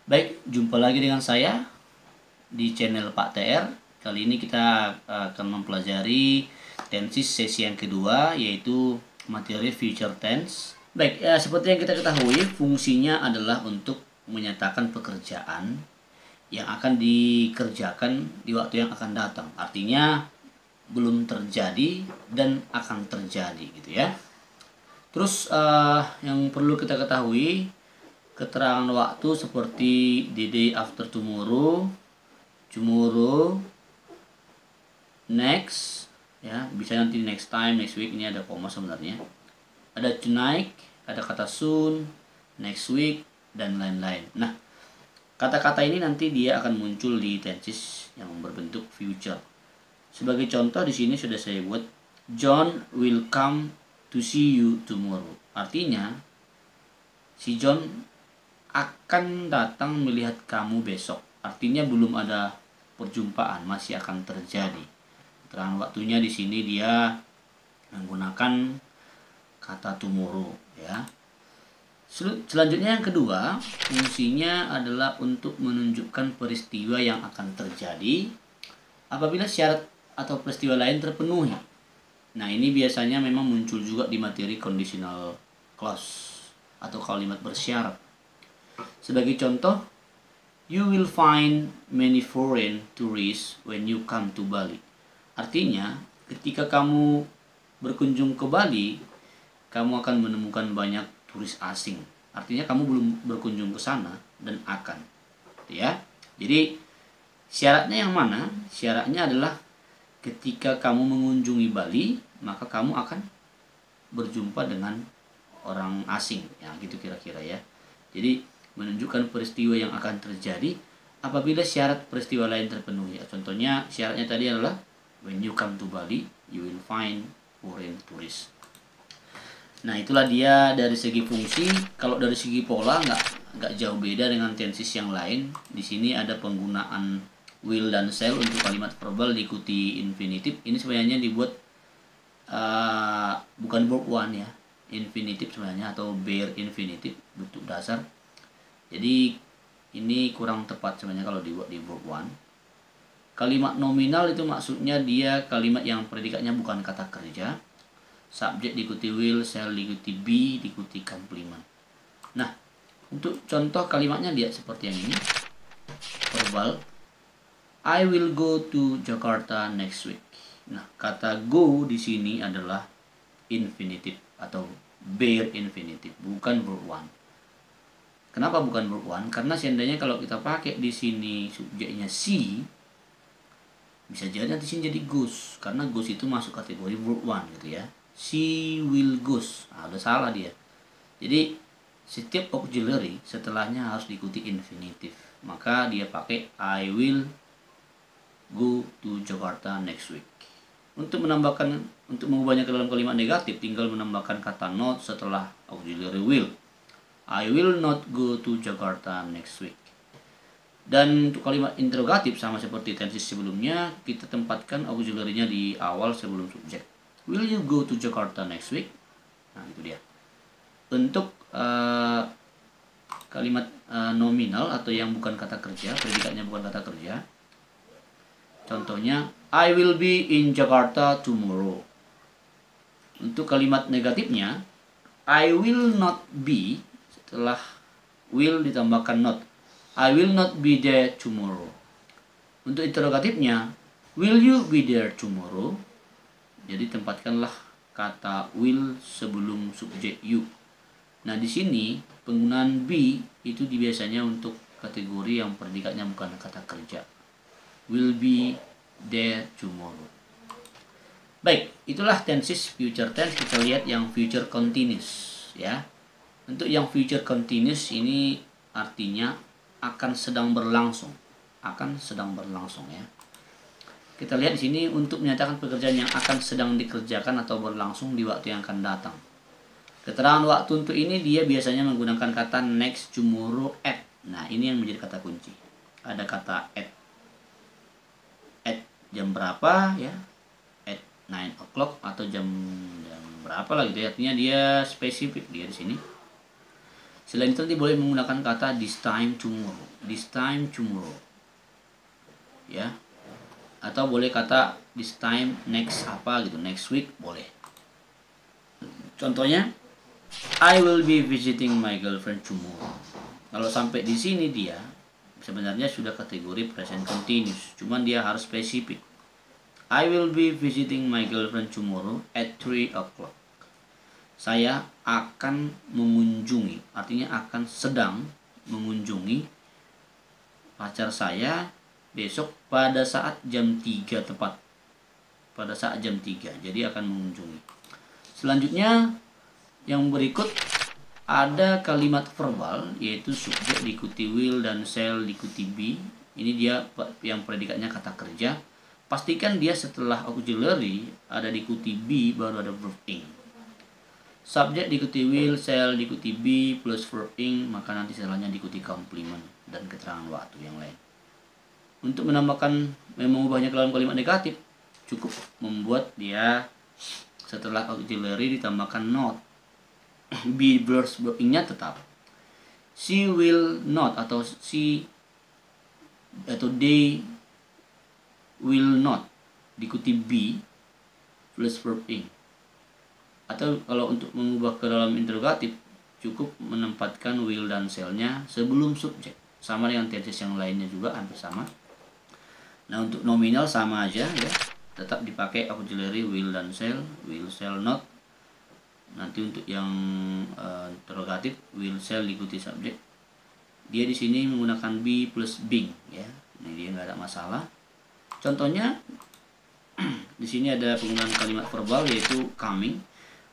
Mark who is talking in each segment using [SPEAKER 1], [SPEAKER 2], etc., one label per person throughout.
[SPEAKER 1] Baik, jumpa lagi dengan saya di channel Pak TR. Kali ini kita akan mempelajari tenses sesi yang kedua, yaitu materi future tense. Baik, seperti yang kita ketahui, fungsinya adalah untuk menyatakan pekerjaan yang akan dikerjakan di waktu yang akan datang. Artinya belum terjadi dan akan terjadi gitu ya. Terus yang perlu kita ketahui, keterangan waktu seperti the day after tomorrow, tomorrow, next, ya bisa nanti next time, next week, ini ada koma sebenarnya. Ada tonight, ada kata soon, next week, dan lain-lain. Nah, kata-kata ini nanti dia akan muncul di tenses yang berbentuk future. Sebagai contoh di sini sudah saya buat, John will come to see you tomorrow. Artinya si John akan datang melihat kamu besok. Artinya belum ada perjumpaan, masih akan terjadi. Keterangan waktunya di sini dia menggunakan kata tomorrow ya. Selanjutnya yang kedua, fungsinya adalah untuk menunjukkan peristiwa yang akan terjadi apabila syarat atau peristiwa lain terpenuhi. Nah, ini biasanya memang muncul juga di materi conditional clause atau kalimat bersyarat. Sebagai contoh, you will find many foreign tourists when you come to Bali. Artinya, ketika kamu berkunjung ke Bali, kamu akan menemukan banyak turis asing. Artinya kamu belum berkunjung ke sana dan akan. Ya. Jadi, syaratnya yang mana? Syaratnya adalah ketika kamu mengunjungi Bali, maka kamu akan berjumpa dengan orang asing. Ya, gitu kira-kira ya. Jadi, menunjukkan peristiwa yang akan terjadi apabila syarat peristiwa lain terpenuhi. Contohnya syaratnya tadi adalah when you come to Bali, you will find foreign tourists. Nah, itulah dia dari segi fungsi. Kalau dari segi pola nggak jauh beda dengan tenses yang lain. Di sini ada penggunaan will dan shall untuk kalimat verbal diikuti infinitif. Ini sebenarnya dibuat bukan verb one ya, infinitif sebenarnya, atau bare infinitif bentuk dasar. Jadi ini kurang tepat sebenarnya kalau dibuat di verb one. Kalimat nominal itu maksudnya dia kalimat yang predikatnya bukan kata kerja. Subjek diikuti will, shall diikuti be, diikuti complement. Nah, untuk contoh kalimatnya lihat seperti yang ini. Verbal, I will go to Jakarta next week. Nah, kata go di sini adalah infinitif atau bare infinitif, bukan verb one. Kenapa bukan verb one? Karena seandainya kalau kita pakai di sini subjeknya she, bisa jadi nanti sini jadi goes, karena goes itu masuk kategori verb one gitu ya. She will goes. Nah, udah salah dia. Jadi setiap auxiliary setelahnya harus diikuti infinitif. Maka dia pakai I will go to Jakarta next week. Untuk mengubahnya ke dalam kalimat negatif, tinggal menambahkan kata not setelah auxiliary will. I will not go to Jakarta next week. Dan untuk kalimat interrogatif sama seperti tenses sebelumnya, kita tempatkan auxiliary-nya di awal sebelum subjek. Will you go to Jakarta next week? Nah, itu dia. Untuk kalimat nominal atau yang bukan kata kerja, predikatnya bukan kata kerja. Contohnya, I will be in Jakarta tomorrow. Untuk kalimat negatifnya, I will not be, setelah will ditambahkan not. I will not be there tomorrow. Untuk interrogatifnya, will you be there tomorrow? Jadi tempatkanlah kata will sebelum subjek you. Nah, di sini penggunaan be itu biasanya untuk kategori yang predikatnya bukan kata kerja. Will be there tomorrow. Baik, itulah tenses future tense. Kita lihat yang future continuous ya. Untuk yang future continuous ini artinya akan sedang berlangsung. Akan sedang berlangsung ya. Kita lihat di sini untuk menyatakan pekerjaan yang akan sedang dikerjakan atau berlangsung di waktu yang akan datang. Keterangan waktu untuk ini dia biasanya menggunakan kata next, tomorrow, at. Nah, ini yang menjadi kata kunci. Ada kata at. At jam berapa ya? At 9 o'clock atau jam berapa lah gitu ya. Artinya dia spesifik dia di sini. Selain itu nanti boleh menggunakan kata this time tomorrow, this time tomorrow, ya. Atau boleh kata this time next apa gitu, next week boleh. Contohnya, I will be visiting my girlfriend tomorrow. Kalau sampai di sini dia sebenarnya sudah kategori present continuous, cuman dia harus spesifik. I will be visiting my girlfriend tomorrow at 3 o'clock. Saya akan mengunjungi, artinya akan sedang mengunjungi pacar saya besok pada saat jam 3 tepat. Pada saat jam 3, jadi akan mengunjungi. Selanjutnya yang berikut ada kalimat verbal, yaitu subjek diikuti will dan shall diikuti be. Ini dia yang predikatnya kata kerja. Pastikan dia setelah auxiliary ada diikuti be baru ada verb ing. Subjek diikuti will, shall diikuti be plus verb ing, maka nanti setelahnya diikuti complement dan keterangan waktu yang lain. Untuk menambahkan mengubahnya ke dalam kalimat negatif, cukup membuat dia setelah auxiliary ditambahkan not. Be plus verb ing-nya tetap. She will not atau they will not diikuti be plus verb ing. Atau kalau untuk mengubah ke dalam interrogatif, cukup menempatkan will dan shall-nya sebelum subjek. Sama dengan tenses yang lainnya juga hampir sama. Nah, untuk nominal sama aja ya. Tetap dipakai auxiliary will dan shall, will shall not. Nanti untuk yang interrogatif, will shall diikuti subjek. Dia di sini menggunakan be plus being ya. Ini dia nggak ada masalah. Contohnya di sini ada penggunaan kalimat verbal yaitu coming,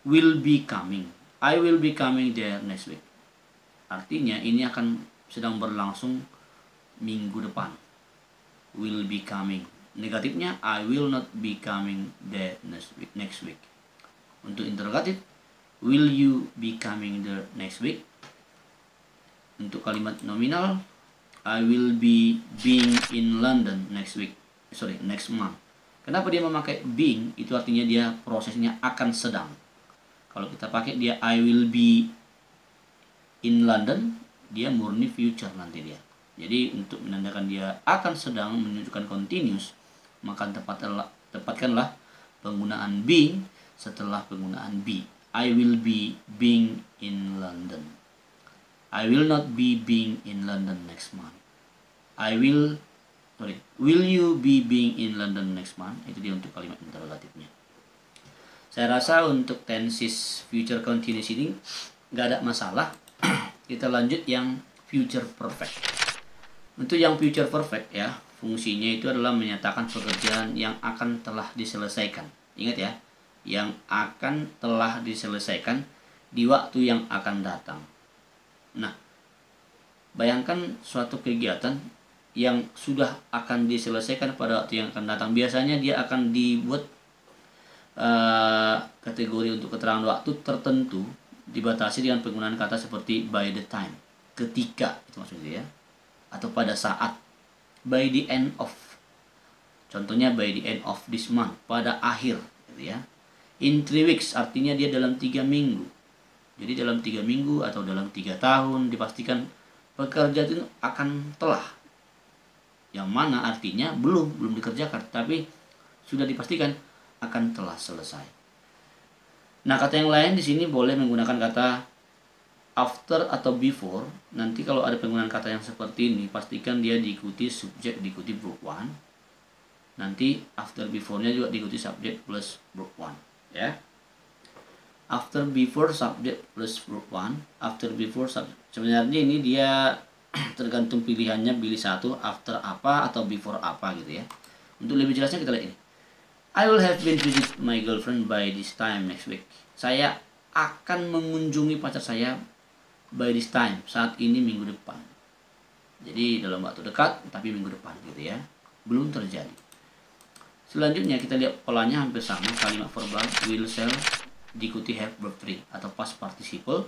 [SPEAKER 1] will be coming, I will be coming there next week. Artinya ini akan sedang berlangsung minggu depan. Will be coming. Negatifnya I will not be coming there next week. Untuk interrogatif, will you be coming there next week? Untuk kalimat nominal, I will be being in London next month. Kenapa dia memakai being? Itu artinya dia prosesnya akan sedang. Kalau kita pakai dia I will be in London, dia murni future nanti dia. Jadi untuk menandakan dia akan sedang menunjukkan continuous, maka tepatkanlah penggunaan being setelah penggunaan be. I will be being in London. I will not be being in London next month. Will you be being in London next month? Itu dia untuk kalimat interrogatifnya. Saya rasa untuk tenses future continuous ini nggak ada masalah. Kita lanjut yang future perfect. Untuk yang future perfect ya, fungsinya itu adalah menyatakan pekerjaan yang akan telah diselesaikan. Ingat ya, yang akan telah diselesaikan di waktu yang akan datang. Nah, bayangkan suatu kegiatan yang sudah akan diselesaikan pada waktu yang akan datang. Biasanya dia akan dibuat kategori untuk keterangan waktu tertentu, dibatasi dengan penggunaan kata seperti by the time, ketika, itu maksudnya ya, atau pada saat, by the end of, contohnya by the end of this month, pada akhir gitu ya. In 3 weeks artinya dia dalam 3 minggu. Jadi dalam 3 minggu atau dalam 3 tahun dipastikan pekerjaan itu akan telah, yang mana artinya belum dikerjakan, tapi sudah dipastikan akan telah selesai. Nah, kata yang lain di sini boleh menggunakan kata after atau before. Nanti kalau ada penggunaan kata yang seperti ini, pastikan dia diikuti subjek diikuti verb 1. Nanti after before-nya juga diikuti subjek plus verb 1 ya. After before subject plus verb 1, after before subject. Sebenarnya ini dia tergantung pilihannya, pilih satu, after apa atau before apa gitu ya. Untuk lebih jelasnya kita lihat ini. I will have been visit my girlfriend by this time next week. Saya akan mengunjungi pacar saya by this time, saat ini minggu depan. Jadi dalam waktu dekat tapi minggu depan gitu ya. Belum terjadi. Selanjutnya kita lihat polanya hampir sama, kalimat verbal will, shall diikuti have verb 3 atau past participle.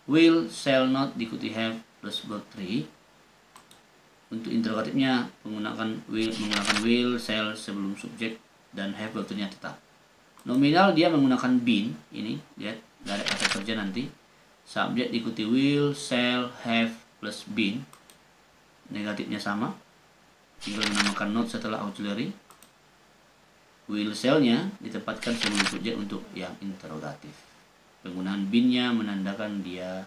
[SPEAKER 1] Will, shall not diikuti have plus verb 3. Untuk interrogatifnya menggunakan will, shall sebelum subjek dan have verb 3-nya tetap. Nominal dia menggunakan been, ini lihat, gak ada kata kerja nanti. subjek diikuti will, shall, have plus been. Negatifnya sama, tinggal menambahkan not setelah auxiliary. Will, shall-nya ditempatkan sebelum subjek untuk yang interrogatif. Penggunaan been-nya menandakan dia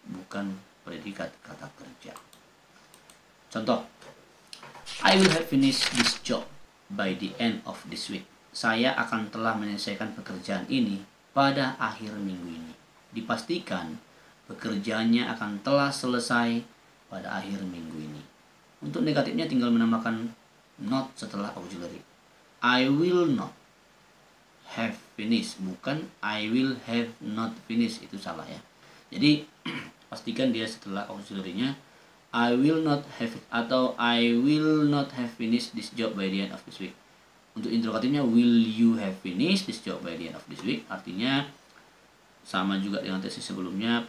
[SPEAKER 1] bukan predikat kata kerja. Contoh, I will have finished this job by the end of this week. Saya akan telah menyelesaikan pekerjaan ini pada akhir minggu ini. Dipastikan pekerjaannya akan telah selesai pada akhir minggu ini. Untuk negatifnya tinggal menambahkan not setelah auxiliary. I will not have finished, bukan I will have not finished, itu salah ya. Jadi pastikan dia setelah auxiliary-nya I will not have atau I will not have finished this job by the end of this week. Untuk interrogatifnya will you have finished this job by the end of this week, artinya sama juga dengan tesis sebelumnya,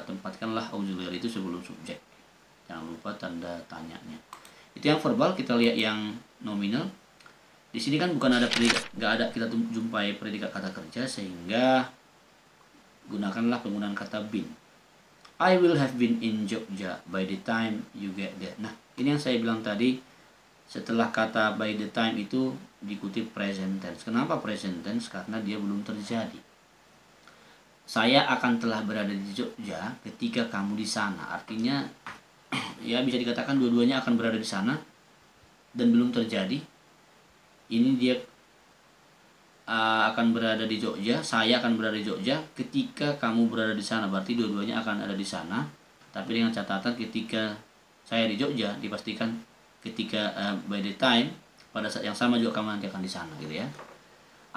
[SPEAKER 1] tempatkanlah auxiliary itu sebelum subjek. Jangan lupa tanda tanyanya. Itu yang verbal. Kita lihat yang nominal. Di sini kan bukan ada predikat, nggak ada kita jumpai predikat kata kerja, sehingga gunakanlah penggunaan kata been. I will have been in Jogja by the time you get there. Nah, ini yang saya bilang tadi, setelah kata by the time itu diikuti present tense. Kenapa present tense? Karena dia belum terjadi. Saya akan telah berada di Jogja ketika kamu di sana. Artinya ya bisa dikatakan dua-duanya akan berada di sana dan belum terjadi. Ini dia akan berada di Jogja, saya akan berada di Jogja ketika kamu berada di sana. Berarti dua-duanya akan ada di sana, tapi dengan catatan ketika saya di Jogja, dipastikan ketika by the time, pada saat yang sama juga kamu nanti akan di sana, gitu ya.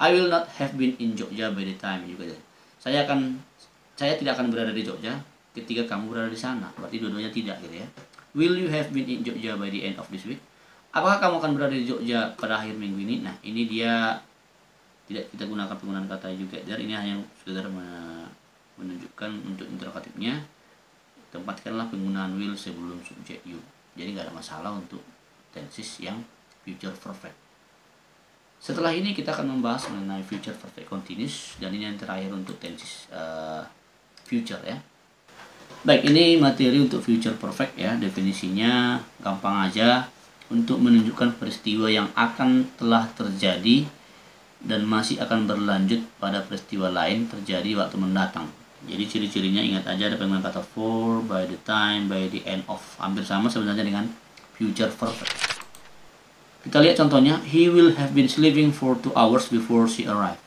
[SPEAKER 1] I will not have been in Jogja by the time juga. Saya tidak akan berada di Jogja ketika kamu berada di sana. Berarti dua-duanya tidak, gitu ya. Will you have been in Jogja by the end of this week? Apakah kamu akan berada di Jogja pada akhir minggu ini? Nah, ini dia tidak kita gunakan penggunaan kata juga. Jadi ini hanya sekedar menunjukkan untuk interrogatifnya. Tempatkanlah penggunaan will sebelum subjek you. Jadi nggak ada masalah untuk tenses yang future perfect. Setelah ini kita akan membahas mengenai future perfect continuous, dan ini yang terakhir untuk tenses future ya. Baik, ini materi untuk future perfect ya. Definisinya gampang aja, untuk menunjukkan peristiwa yang akan telah terjadi dan masih akan berlanjut pada peristiwa lain terjadi waktu mendatang. Jadi ciri-cirinya ingat aja, ada penggunaan kata for, by the time, by the end of. Hampir sama sebenarnya dengan future perfect. Kita lihat contohnya, he will have been sleeping for 2 hours before she arrived.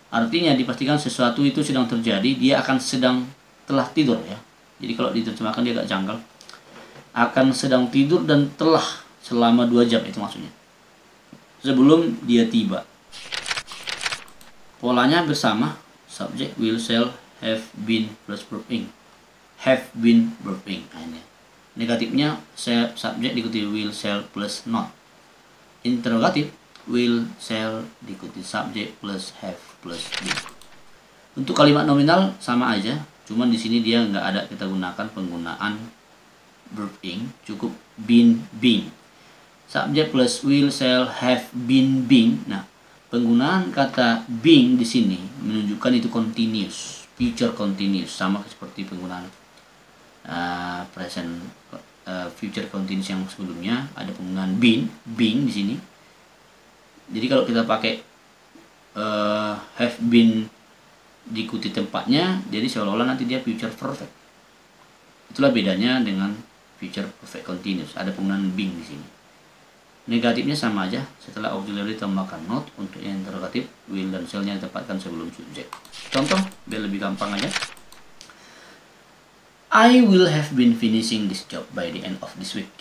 [SPEAKER 1] Artinya dipastikan sesuatu itu sedang terjadi, dia akan sedang telah tidur ya. Jadi kalau diterjemahkan dia agak janggal. Akan sedang tidur dan telah selama 2 jam, itu maksudnya. Sebelum dia tiba. Polanya bersama, subjek will, shall, have been plus verb ing. Have been verb ing. Nah, ini. Negatifnya subjek diikuti will, shall plus not. Interrogatif will, shall diikuti subjek plus have plus been. Untuk kalimat nominal sama aja, cuman di sini dia nggak ada kita gunakan penggunaan verb ing, cukup been, being. Subjek plus will, shall, have been, being. Nah, penggunaan kata being di sini menunjukkan itu continuous, future continuous, sama seperti penggunaan present future continuous yang sebelumnya. Ada penggunaan been, being di sini. Jadi kalau kita pakai have been diikuti tempatnya, jadi seolah-olah nanti dia future perfect. Itulah bedanya dengan future perfect continuous. Ada penggunaan being di sini. Negatifnya sama aja, setelah auxiliary tambahkan not. Untuk yang interrogatif, will dan shall-nya ditempatkan sebelum subjek. Contoh biar lebih gampang aja. I will have been finishing this job by the end of this week.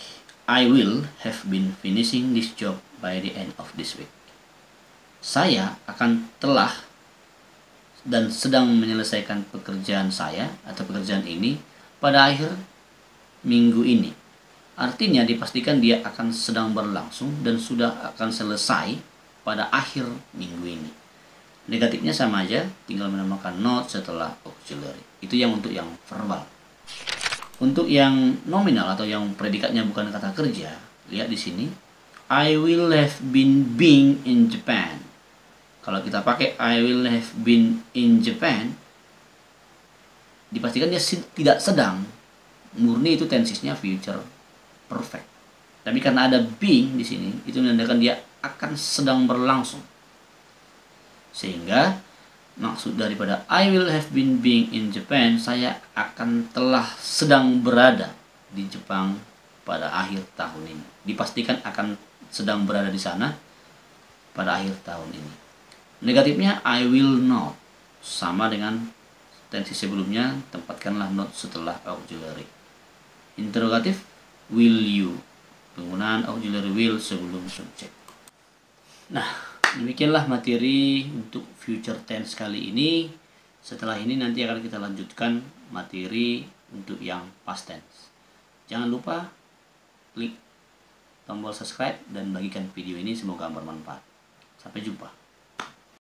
[SPEAKER 1] I will have been finishing this job by the end of this week. Saya akan telah dan sedang menyelesaikan pekerjaan saya atau pekerjaan ini pada akhir minggu ini. Artinya dipastikan dia akan sedang berlangsung dan sudah akan selesai pada akhir minggu ini. Negatifnya sama aja, tinggal menambahkan not setelah auxiliary. Itu yang untuk yang verbal. Untuk yang nominal atau yang predikatnya bukan kata kerja, lihat di sini. I will have been being in Japan. Kalau kita pakai I will have been in Japan, dipastikan dia tidak sedang, murni itu tensisnya future perfect. Tapi karena ada being di sini, itu menandakan dia akan sedang berlangsung. Sehingga maksud daripada I will have been being in Japan, saya akan telah sedang berada di Jepang pada akhir tahun ini. Dipastikan akan sedang berada di sana pada akhir tahun ini. Negatifnya I will not, sama dengan tensi sebelumnya, tempatkanlah not setelah auxiliary. Interrogatif, will you, penggunaan auxiliary will sebelum subjek. Nah, demikianlah materi untuk future tense kali ini. Setelah ini nanti akan kita lanjutkan materi untuk yang past tense. Jangan lupa klik tombol subscribe dan bagikan video ini, semoga bermanfaat. Sampai jumpa.